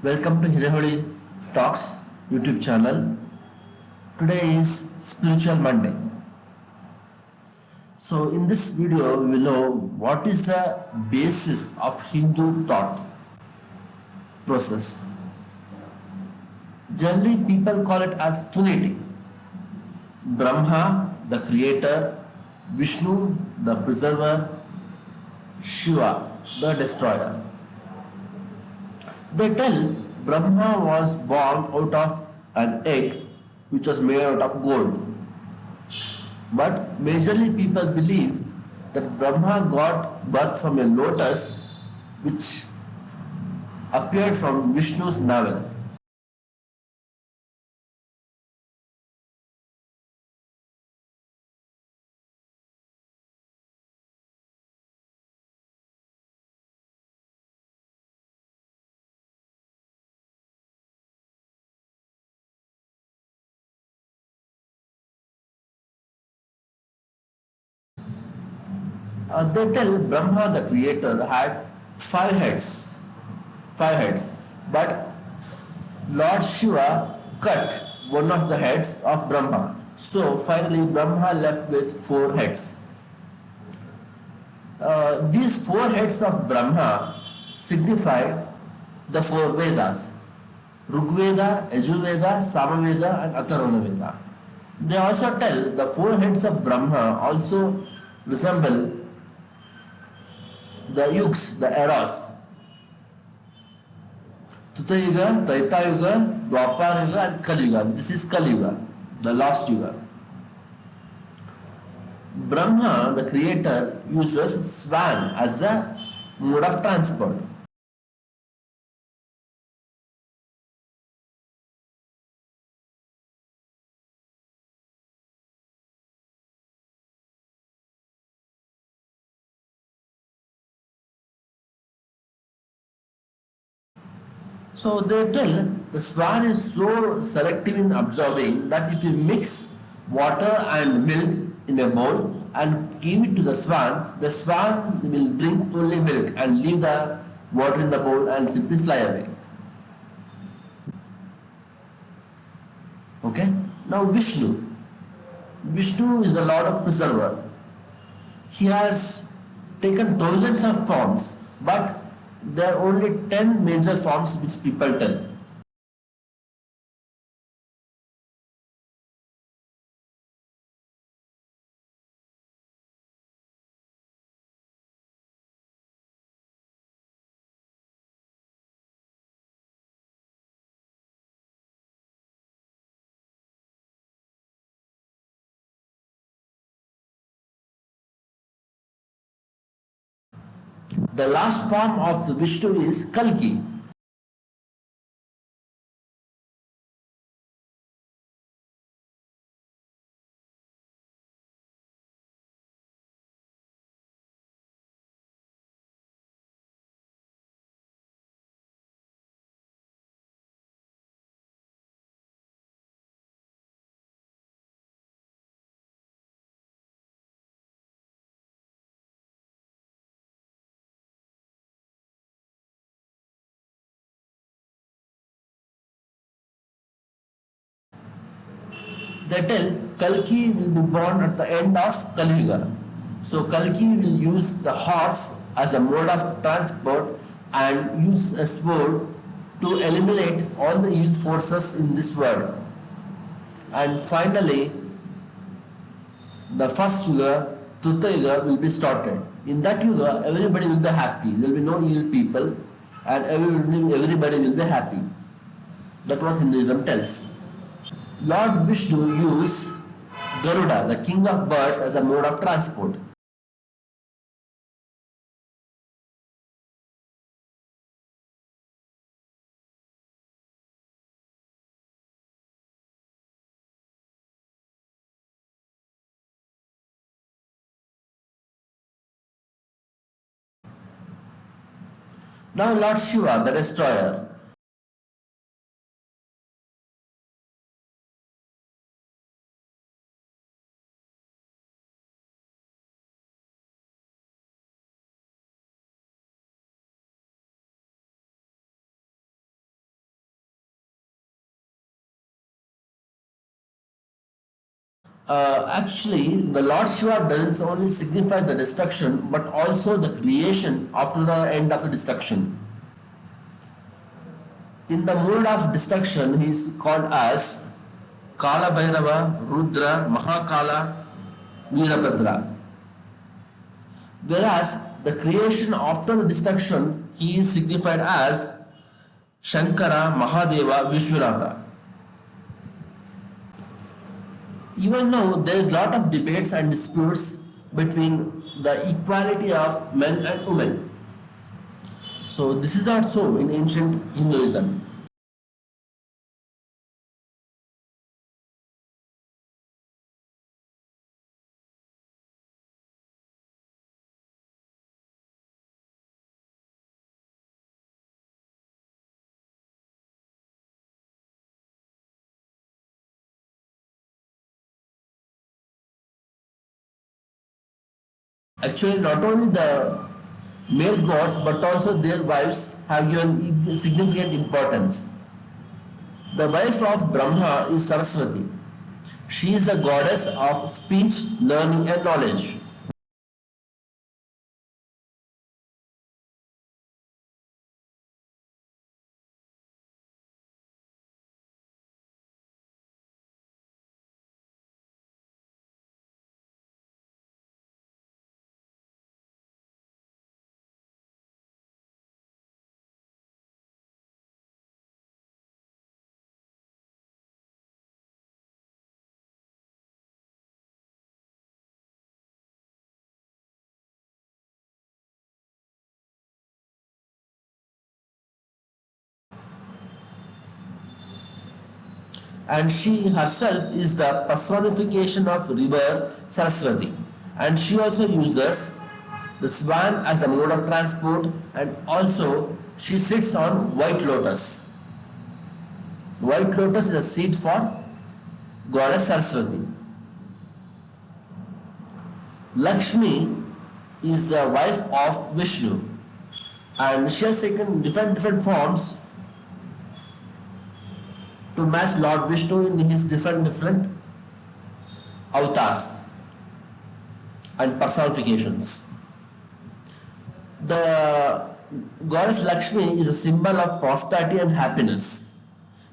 Welcome to Hireholi Talks YouTube channel. Today is Spiritual Monday. So, in this video, we will know what is the basis of Hindu thought process. Generally, people call it as Trinity: Brahma, the creator; Vishnu, the preserver; Shiva, the destroyer. They tell Brahma was born out of an egg which was made out of gold. But majorly people believe that Brahma got birth from a lotus which appeared from Vishnu's navel. They tell Brahma the creator had five heads, but Lord Shiva cut one of the heads of Brahma. So finally Brahma left with four heads. These four heads of Brahma signify the four Vedas: Rigveda, Yajurveda, Samaveda, and Atharvana Veda. They also tell the four heads of Brahma also resemble the yugs, the eras: Treta Yuga, Treta Yuga, Dwapar Yuga, and Kali Yuga. This is Kali Yuga, the last Yuga. Brahma, the creator, uses swan as the mode of transport. So they tell the swan is so selective in absorbing that if you mix water and milk in a bowl and give it to the swan will drink only milk and leave the water in the bowl and simply fly away. Okay? Now Vishnu. Vishnu is the Lord of Preserver. He has taken thousands of forms, but there are only 10 major forms which people tell. The last form of the Vishnu is Kalki. They tell Kalki will be born at the end of Kali Yuga. So Kalki will use the horse as a mode of transport and use a sword to eliminate all the evil forces in this world. And finally, the first Yuga, Treta Yuga, will be started. In that Yuga, everybody will be happy. There will be no evil people and everybody will be happy. That's what Hinduism tells. Lord Vishnu used Garuda, the king of birds, as a mode of transport. Now Lord Shiva, the destroyer, Actually, the Lord Shiva doesn't only signify the destruction but also the creation after the end of the destruction. In the mode of destruction, he is called as Kala Bhairava, Rudra, Mahakala, Veerabhadra. Whereas the creation after the destruction, he is signified as Shankara, Mahadeva, Vishwanatha. Even now, there is lot of debates and disputes between the equality of men and women. So this is not so in ancient Hinduism. Actually, not only the male gods but also their wives have given significant importance. The wife of Brahma is Saraswati. She is the goddess of speech, learning, and knowledge. And she herself is the personification of river Saraswati. And she also uses the swan as a mode of transport, and also she sits on white lotus. White lotus is a seat for goddess Saraswati. Lakshmi is the wife of Vishnu, and she has taken different forms to match Lord Vishnu in his different avatars and personifications. The goddess Lakshmi is a symbol of prosperity and happiness.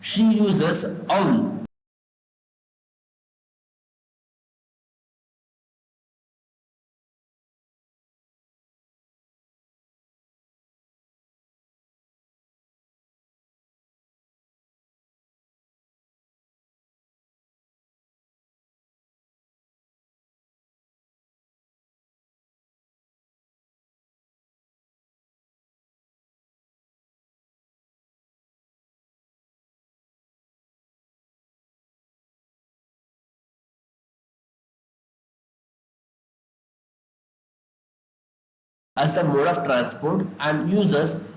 She uses owl. As the mode of transport and uses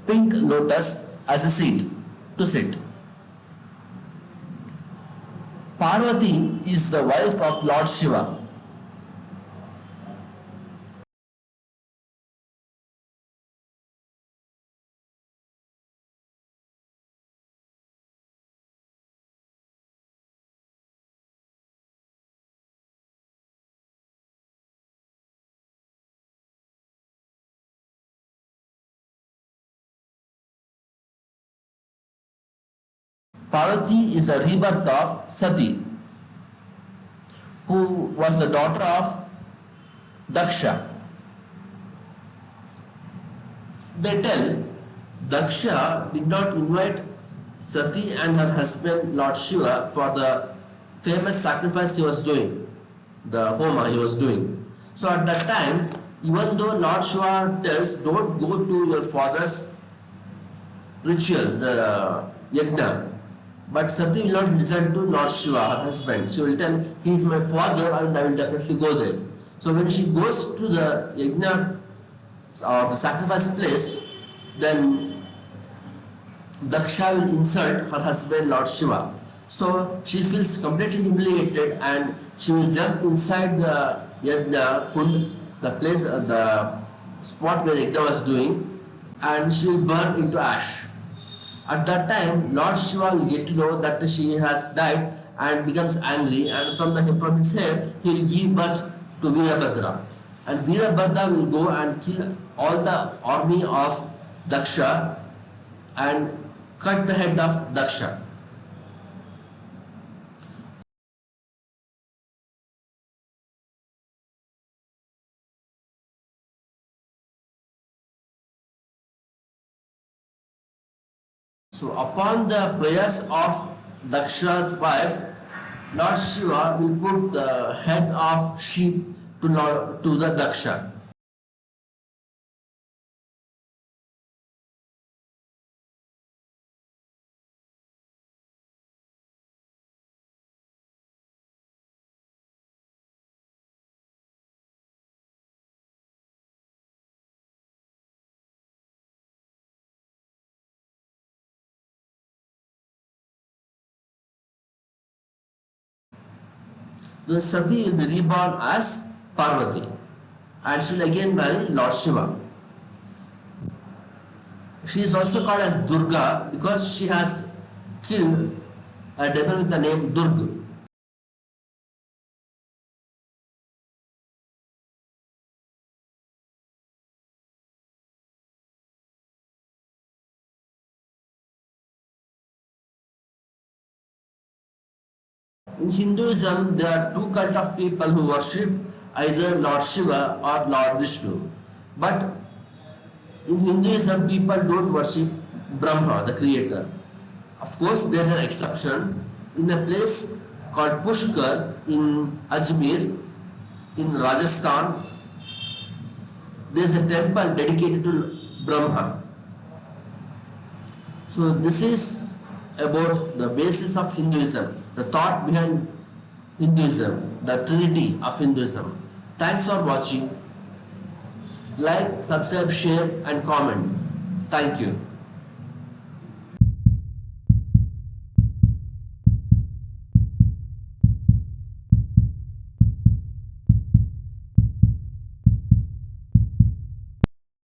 pink lotus as a seat to sit. Parvati is the wife of Lord Shiva. Parvati is the rebirth of Sati, who was the daughter of Daksha. They tell Daksha did not invite Sati and her husband Lord Shiva for the famous sacrifice he was doing, the Homa he was doing. So at that time, even though Lord Shiva tells, don't go to your father's ritual, the yajna, but Sati will not listen to Lord Shiva, her husband. She will tell, he is my father and I will definitely go there. So when she goes to the yajna or the sacrifice place, then Daksha will insult her husband Lord Shiva. So she feels completely humiliated and she will jump inside the yajna kund, the place, the spot where yajna was doing, and she will burn into ash. At that time, Lord Shiva will get to know that she has died and becomes angry, and from his head he will give birth to Virabhadra. And Virabhadra will go and kill all the army of Daksha and cut the head of Daksha. So upon the prayers of Daksha's wife, Lord Shiva will put the head of sheep to the Daksha. The Sati will be reborn as Parvati, and she will again marry Lord Shiva. She is also called as Durga because she has killed a devil with the name Durga. In Hinduism, there are two kinds of people who worship either Lord Shiva or Lord Vishnu. But in Hinduism, people don't worship Brahma, the creator. Of course, there's an exception. In a place called Pushkar in Ajmer, in Rajasthan, there's a temple dedicated to Brahma. So this is about the basis of Hinduism, the thought behind Hinduism, the trinity of Hinduism. Thanks for watching. Like, subscribe, share and comment. Thank you.